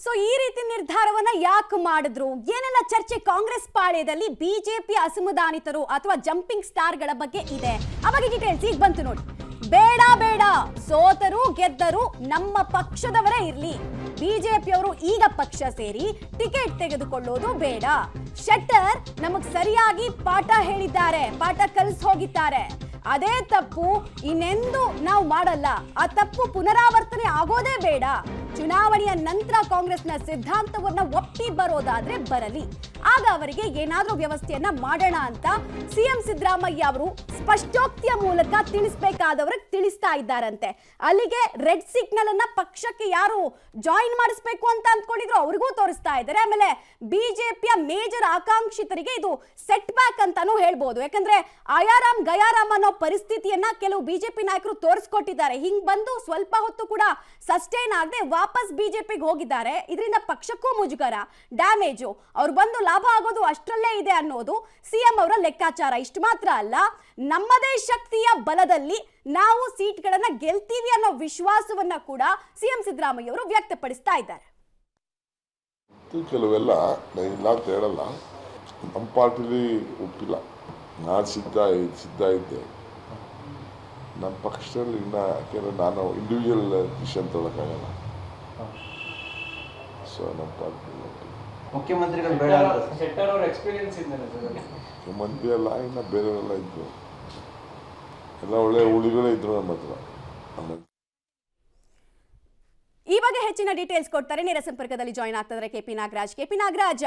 So ಈ ರೀತಿ ನಿರ್ಧಾರವನ್ನ ಯಾಕೆ ಮಾಡಿದ್ರು, ಏನೆಲ್ಲ ಚರ್ಚೆ ಕಾಂಗ್ರೆಸ್ ಪಾಳ್ಯದಲ್ಲಿ ಬಿಜೆಪಿ ಅಸಮಾಧಾನಿತರು ಅಥವಾ ಜಂಪಿಂಗ್ ಸ್ಟಾರ್ ಗಳ ಬಗ್ಗೆ ಇದೆ ಆ ಬಗ್ಗೆ ಡೀಟೇಲ್ಸ್ ಈಗ ಬಂತು ನೋಡಿ. ಬೇಡ ಬೇಡ, ಸೋತರು ಗೆದ್ದರು ನಮ್ಮ ಪಕ್ಷದವರೇ ಇರ್ಲಿ, ಬಿಜೆಪಿಯವರು ಈಗ ಪಕ್ಷ ಸೇರಿ ಟಿಕೆಟ್ ತೆಗೆದುಕೊಳ್ಳೋದು ಬೇಡ. ಶೆಟ್ಟರ್ ನಮಗ್ ಸರಿಯಾಗಿ ಪಾಠ ಹೇಳಿದ್ದಾರೆ, ಪಾಠ ಕಲಿಸ್ ಹೋಗಿದ್ದಾರೆ. ಅದೇ ತಪ್ಪು ಇನ್ನೆಂದು ನಾವು ಮಾಡಲ್ಲ, ಆ ತಪ್ಪು ಪುನರಾವರ್ತನೆ ಆಗೋದೇ ಬೇಡ. ಚುನಾವಣೆಯ ನಂತರ ಕಾಂಗ್ರೆಸ್ನ ಸಿದ್ಧಾಂತವನ್ನ ಒಪ್ಪಿ ಬರೋದಾದ್ರೆ ಬರಲಿ, ಆಗ ಅವರಿಗೆ ಏನಾದ್ರೂ ವ್ಯವಸ್ಥೆಯನ್ನ ಮಾಡೋಣ ಅಂತ ಸಿಎಂ ಸಿದ್ದರಾಮಯ್ಯ ಅವರು ಸ್ಪಷ್ಟೋಕ್ತಿಯ ಮೂಲಕ ತಿಳಿಸಬೇಕಾದವ್ರಿಗೆ ತಿಳಿಸ್ತಾ ಇದ್ದಾರಂತೆ. ಅಲ್ಲಿಗೆ ರೆಡ್ ಸಿಗ್ನಲ್ ಅನ್ನ ಪಕ್ಷಕ್ಕೆ ಯಾರು ಜಾಯಿನ್ ಮಾಡಿಸ್ಬೇಕು ಅಂತ ಅಂದ್ಕೊಂಡಿದ್ರು ಅವ್ರಿಗೂ ತೋರಿಸ್ತಾ ಇದ್ದಾರೆ. ಆಮೇಲೆ ಬಿಜೆಪಿಯ ಮೇಜರ್ ಆಕಾಂಕ್ಷಿತರಿಗೆ ಇದು ಸೆಟ್ ಬ್ಯಾಕ್ ಅಂತಾನೂ ಹೇಳ್ಬೋದು. ಯಾಕಂದ್ರೆ ಆಯಾರಾಮ್ ಗಯಾರಾಮ್ ಅನ್ನೋ ಪರಿಸ್ಥಿತಿಯನ್ನ ಕೆಲವು ಬಿಜೆಪಿ ನಾಯಕರು ತೋರಿಸ್ಕೊಟ್ಟಿದ್ದಾರೆ. ಹಿಂಗ್ ಬಂದು ಸ್ವಲ್ಪ ಹೊತ್ತು ಕೂಡ ಸಸ್ಟೈನ್ ಆಗದೆ ವಾಪಸ್ ಬಿಜೆಪಿಗೆ ಹೋಗಿದ್ದಾರೆ. ಇದರಿಂದ ಪಕ್ಷಕ್ಕೂ ಮುಜುಗರ, ಡ್ಯಾಮೇಜು, ಅವ್ರು ಬಂದು ಲಾಭ ಆಗೋದು ಅಷ್ಟರಲ್ಲೇ ಇದೆ ಅನ್ನೋದು ಸಿಎಂ ಅವರ ಲೆಕ್ಕಾಚಾರ. ಇಷ್ಟು ಮಾತ್ರ ಅಲ್ಲ, ನಮ್ಮದೇ ಶಕ್ತಿಯ ಬಲದಲ್ಲಿ ನಾವು ಸೀಟ್ಗಳನ್ನ ಗೆಲ್ತೀವಿ ಅನ್ನೋ ವಿಶ್ವಾಸವನ್ನ ಕೂಡ ಸಿಎಂ ಸಿದ್ದರಾಮಯ್ಯ ಅವರು ವ್ಯಕ್ತಪಡಿಸ್ತಾ ಇದ್ದಾರೆ. ಕೆಲವೆಲ್ಲ ಇಲ್ಲ ಅಂತ ಹೇಳಲ್ಲ, ನಮ್ಮ ಪಾರ್ಟಿಲಿ ಒಪ್ಪಿಲ್ಲ. ನಾನು ಸಿದ್ಧ ಇದ್ದೆ, ನಮ್ಮ ಪಕ್ಷದಲ್ಲಿ ಇನ್ನ ಯಾಕೆಂದ್ರೆ ನಾನು ಇಂಡಿವಿಜುವಲ್ ಡಿಸಿಷನ್ ತಗೊಳಕ್ಕಾಗಲ್ಲ. ಸೊ ನಮ್ಮ ಪಾರ್ಟಿ ಮುಖ್ಯಮಂತ್ರಿಗಳು ಬೇಡ ಶೆಟ್ಟರ್ ಅವರ ಎಕ್ಸ್ಪೀರಿಯನ್ಸ್ ಇದ್ದಾರೆ ಸರ್. ಮುಖ್ಯಮಂತ್ರಿ ಎಲ್ಲ ಇನ್ನು ಬೇರೆಯವರೆಲ್ಲ ಇದ್ರು, ಎಲ್ಲ ಒಳ್ಳೆ ಹುಳಿಗಳೇ ಇದ್ರು ನಮ್ಮ ಹತ್ರ. ಈ ಬಗ್ಗೆ ಹೆಚ್ಚಿನ ಡೀಟೇಲ್ಸ್ ಕೊಡ್ತಾರೆ. ನೇರ ಸಂಪರ್ಕದಲ್ಲಿ ಜಾಯಿನ್ ಆಗ್ತಿದ್ದಾರೆ ಕೆಪಿ ನಾಗರಾಜ್. ಕೆಪಿ ನಾಗರಾಜ್,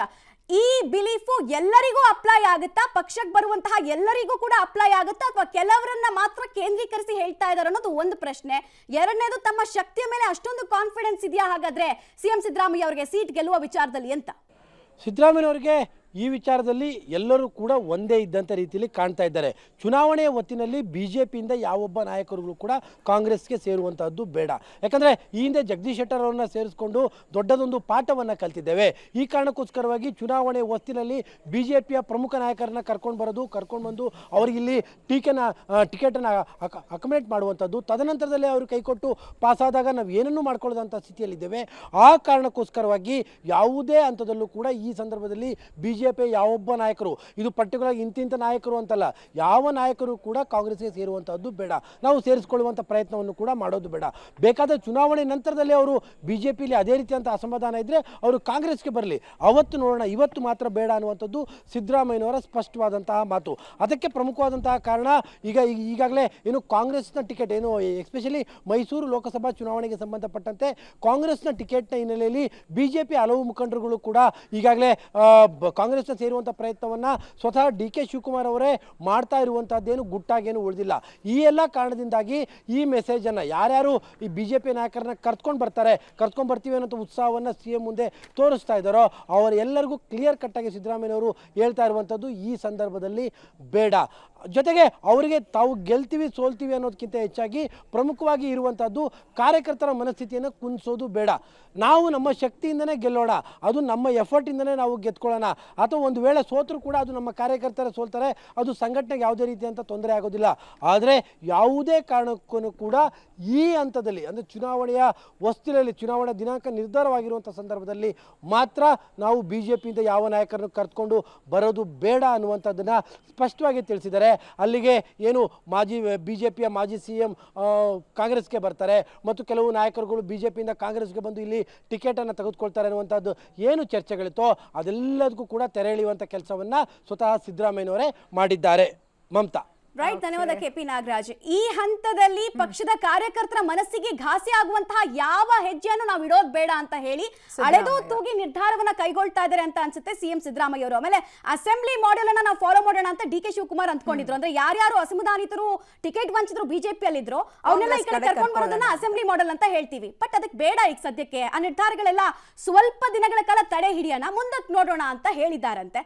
ಈ ಬಿಲೀಫು ಎಲ್ಲರಿಗೂ ಅಪ್ಲೈ ಆಗುತ್ತಾ? ಪಕ್ಷಕ್ಕೆ ಬರುವಂತಹ ಎಲ್ಲರಿಗೂ ಕೂಡ ಅಪ್ಲೈ ಆಗುತ್ತಾ ಅಥವಾ ಕೆಲವರನ್ನ ಮಾತ್ರ ಕೇಂದ್ರೀಕರಿಸಿ ಹೇಳ್ತಾ ಇದ್ದಾರೆ ಅನ್ನೋದು ಒಂದು ಪ್ರಶ್ನೆ. ಎರಡನೇದು, ತಮ್ಮ ಶಕ್ತಿಯ ಮೇಲೆ ಅಷ್ಟೊಂದು ಕಾನ್ಫಿಡೆನ್ಸ್ ಇದೆಯಾ ಹಾಗಾದ್ರೆ ಸಿಎಂ ಸಿದ್ದರಾಮಯ್ಯ ಅವರಿಗೆ ಸೀಟ್ ಗೆಲ್ಲುವ ವಿಚಾರದಲ್ಲಿ ಅಂತ? ಸಿದ್ದರಾಮಯ್ಯನವರಿಗೆ ಈ ವಿಚಾರದಲ್ಲಿ ಎಲ್ಲರೂ ಕೂಡ ಒಂದೇ ಇದ್ದಂಥ ರೀತಿಯಲ್ಲಿ ಕಾಣ್ತಾ ಇದ್ದಾರೆ. ಚುನಾವಣೆಯ ಹೊತ್ತಿನಲ್ಲಿ ಬಿ ಜೆ ಪಿಯಿಂದ ಯಾವೊಬ್ಬ ನಾಯಕರುಗಳು ಕೂಡ ಕಾಂಗ್ರೆಸ್ಗೆ ಸೇರುವಂಥದ್ದು ಬೇಡ. ಯಾಕಂದರೆ ಈ ಹಿಂದೆ ಜಗದೀಶ್ ಶೆಟ್ಟರ್ ಅವರನ್ನ ಸೇರಿಸ್ಕೊಂಡು ದೊಡ್ಡದೊಂದು ಪಾಠವನ್ನು ಕಲ್ತಿದ್ದೇವೆ. ಈ ಕಾರಣಕ್ಕೋಸ್ಕರವಾಗಿ ಚುನಾವಣೆ ಹೊತ್ತಿನಲ್ಲಿ ಬಿ ಜೆ ಪಿಯ ಪ್ರಮುಖ ನಾಯಕರನ್ನ ಕರ್ಕೊಂಡು ಬಂದು ಅವರಿಗಿಲ್ಲಿ ಟಿಕೆಟನ್ನು ಅಕಮಡೇಟ್ ಮಾಡುವಂಥದ್ದು, ತದನಂತರದಲ್ಲಿ ಅವರು ಕೈಕೊಟ್ಟು ಪಾಸಾದಾಗ ನಾವು ಏನನ್ನೂ ಮಾಡ್ಕೊಳ್ಳೋದಂಥ ಸ್ಥಿತಿಯಲ್ಲಿದ್ದೇವೆ. ಆ ಕಾರಣಕ್ಕೋಸ್ಕರವಾಗಿ ಯಾವುದೇ ಹಂತದಲ್ಲೂ ಕೂಡ ಈ ಸಂದರ್ಭದಲ್ಲಿ ಬಿ ಜೆ ಪಿ ಯಾವೊಬ್ಬ ನಾಯಕರು, ಇದು ಪರ್ಟಿಕ್ಯುಲರ್ ಇಂತಿಂಥ ನಾಯಕರು ಅಂತಲ್ಲ, ಯಾವ ನಾಯಕರು ಕೂಡ ಕಾಂಗ್ರೆಸ್ಗೆ ಸೇರುವಂಥದ್ದು ಬೇಡ. ನಾವು ಸೇರಿಸ್ಕೊಳ್ಳುವಂಥ ಪ್ರಯತ್ನವನ್ನು ಕೂಡ ಮಾಡೋದು ಬೇಡ. ಬೇಕಾದ ಚುನಾವಣೆ ನಂತರದಲ್ಲಿ ಅವರು ಬಿ ಜೆ ಪಿಲಿ ಅದೇ ರೀತಿಯಂಥ ಅಸಮಾಧಾನ ಇದ್ದರೆ ಅವರು ಕಾಂಗ್ರೆಸ್ಗೆ ಬರಲಿ, ಅವತ್ತು ನೋಡೋಣ, ಇವತ್ತು ಮಾತ್ರ ಬೇಡ ಅನ್ನುವಂಥದ್ದು ಸಿದ್ದರಾಮಯ್ಯನವರ ಸ್ಪಷ್ಟವಾದಂತಹ ಮಾತು. ಅದಕ್ಕೆ ಪ್ರಮುಖವಾದಂತಹ ಕಾರಣ ಈಗಾಗಲೇ ಏನು ಕಾಂಗ್ರೆಸ್ನ ಟಿಕೆಟ್ ಏನು ಎಸ್ಪೆಷಲಿ ಮೈಸೂರು ಲೋಕಸಭಾ ಚುನಾವಣೆಗೆ ಸಂಬಂಧಪಟ್ಟಂತೆ ಕಾಂಗ್ರೆಸ್ನ ಟಿಕೆಟ್ನ ಹಿನ್ನೆಲೆಯಲ್ಲಿ ಬಿ ಜೆ ಪಿ ಹಲವು ಮುಖಂಡರುಗಳು ಕೂಡ ಈಗಾಗಲೇ ಕಾಂಗ್ರೆಸ್ನ ಸೇರುವಂಥ ಪ್ರಯತ್ನವನ್ನು ಸ್ವತಃ ಡಿ ಕೆ ಶಿವಕುಮಾರ್ ಅವರೇ ಮಾಡ್ತಾ ಇರುವಂಥದ್ದೇನು ಗುಟ್ಟಾಗೇನು ಉಳಿದಿಲ್ಲ. ಈ ಎಲ್ಲ ಕಾರಣದಿಂದಾಗಿ ಈ ಮೆಸೇಜನ್ನು ಯಾರ್ಯಾರು ಈ ಬಿ ಜೆ ಪಿ ನಾಯಕರನ್ನ ಕರ್ಕೊಂಡು ಬರ್ತೀವಿ ಅನ್ನೋ ಉತ್ಸಾಹವನ್ನು ಸಿ ಎಂ ಮುಂದೆ ತೋರಿಸ್ತಾ ಇದ್ದಾರೋ ಅವರೆಲ್ಲರಿಗೂ ಕ್ಲಿಯರ್ ಕಟ್ಟಾಗಿ ಸಿದ್ದರಾಮಯ್ಯನವರು ಹೇಳ್ತಾ ಇರುವಂಥದ್ದು ಈ ಸಂದರ್ಭದಲ್ಲಿ ಬೇಡ. ಜೊತೆಗೆ ಅವರಿಗೆ ತಾವು ಗೆಲ್ತೀವಿ ಸೋಲ್ತೀವಿ ಅನ್ನೋದಕ್ಕಿಂತ ಹೆಚ್ಚಾಗಿ ಪ್ರಮುಖವಾಗಿ ಇರುವಂಥದ್ದು ಕಾರ್ಯಕರ್ತರ ಮನಸ್ಥಿತಿಯನ್ನು ಕುಂದಿಸೋದು ಬೇಡ. ನಾವು ನಮ್ಮ ಶಕ್ತಿಯಿಂದನೇ ಗೆಲ್ಲೋಣ, ಅದು ನಮ್ಮ ಎಫರ್ಟಿಂದನೇ ನಾವು ಗೆದ್ಕೊಳ್ಳೋಣ. ಅಥವಾ ಒಂದು ವೇಳೆ ಸೋತರೂ ಕೂಡ ಅದು ನಮ್ಮ ಕಾರ್ಯಕರ್ತರ ಸೋಲ್ತಾರೆ, ಅದು ಸಂಘಟನೆಗೆ ಯಾವುದೇ ರೀತಿಯಂಥ ತೊಂದರೆ ಆಗೋದಿಲ್ಲ. ಆದರೆ ಯಾವುದೇ ಕಾರಣಕ್ಕೂ ಕೂಡ ಈ ಹಂತದಲ್ಲಿ ಅಂದರೆ ಚುನಾವಣೆಯ ಹೊಸ್ತಿಲಲ್ಲಿ ಚುನಾವಣಾ ದಿನಾಂಕ ನಿರ್ಧಾರವಾಗಿರುವಂಥ ಸಂದರ್ಭದಲ್ಲಿ ಮಾತ್ರ ನಾವು ಬಿ ಜೆ ಪಿಯಿಂದ ಯಾವ ನಾಯಕರನ್ನು ಕರೆದುಕೊಂಡು ಬರೋದು ಬೇಡ ಅನ್ನುವಂಥದ್ದನ್ನು ಸ್ಪಷ್ಟವಾಗಿ ತಿಳಿಸಿದ್ದಾರೆ. ಅಲ್ಲಿಗೆ ಏನು ಬಿ ಜೆ ಪಿಯ ಮಾಜಿ ಸಿ ಎಂ ಕಾಂಗ್ರೆಸ್ಗೆ ಬರ್ತಾರೆ ಮತ್ತು ಕೆಲವು ನಾಯಕರುಗಳು ಬಿ ಜೆ ಪಿಯಿಂದ ಕಾಂಗ್ರೆಸ್ಗೆ ಬಂದು ಇಲ್ಲಿ ಟಿಕೆಟನ್ನು ತೆಗೆದುಕೊಳ್ತಾರೆ ಅನ್ನುವಂಥದ್ದು ಏನು ಚರ್ಚೆಗಳಿತ್ತೋ ಅದೆಲ್ಲದಕ್ಕೂ ಕೂಡ ತೆರೆ ಎಳೆಯುವಂಥ ಕೆಲಸವನ್ನು ಸ್ವತಃ ಸಿದ್ದರಾಮಯ್ಯನವರೇ ಮಾಡಿದ್ದಾರೆ. ಮಮತಾ. ರೈಟ್, ಧನ್ಯವಾದ ಕೆಪಿ ನಾಗರಾಜ್. ಈ ಹಂತದಲ್ಲಿ ಪಕ್ಷದ ಕಾರ್ಯಕರ್ತರ ಮನಸ್ಸಿಗೆ ಘಾಸಿ ಆಗುವಂತಹ ಯಾವ ಹೆಜ್ಜೆಯನ್ನು ನಾವು ಇಡೋದು ಬೇಡ ಅಂತ ಹೇಳಿ ಅಳೆದು ತೂಗಿ ನಿರ್ಧಾರವನ್ನ ಕೈಗೊಳ್ತಾ ಇದ್ದಾರೆ ಅಂತ ಅನ್ಸುತ್ತೆ ಸಿಎಂ ಸಿದ್ದರಾಮಯ್ಯ ಅವರು. ಆಮೇಲೆ ಅಸೆಂಬ್ಲಿ ಮಾಡೆಲ್ ಅನ್ನ ನಾವು ಫಾಲೋ ಮಾಡೋಣ ಅಂತ ಡಿ ಕೆ ಶಿವಕುಮಾರ್ ಅಂದ್ಕೊಂಡಿದ್ರು. ಅಂದ್ರೆ ಯಾರ್ಯಾರು ಅಸಮಾಧಾನಿತರು, ಟಿಕೆಟ್ ವಂಚಿತರು ಬಿಜೆಪಿಯಲ್ಲಿ ಇದ್ರು ಅವನ್ನೆಲ್ಲ ಈ ಕಡೆ ಕರ್ಕೊಂಡು ಬರೋದನ್ನ ಅಸೆಂಬ್ಲಿ ಮಾಡೆಲ್ ಅಂತ ಹೇಳ್ತೀವಿ. ಬಟ್ ಅದಕ್ಕೆ ಬೇಡ ಈಗ ಸದ್ಯಕ್ಕೆ. ಆ ನಿರ್ಧಾರಗಳೆಲ್ಲ ಸ್ವಲ್ಪ ದಿನಗಳ ಕಾಲ ತಡೆ ಹಿಡಿಯೋಣ, ಮುಂದಕ್ಕೆ ನೋಡೋಣ ಅಂತ ಹೇಳಿದಾರಂತೆ.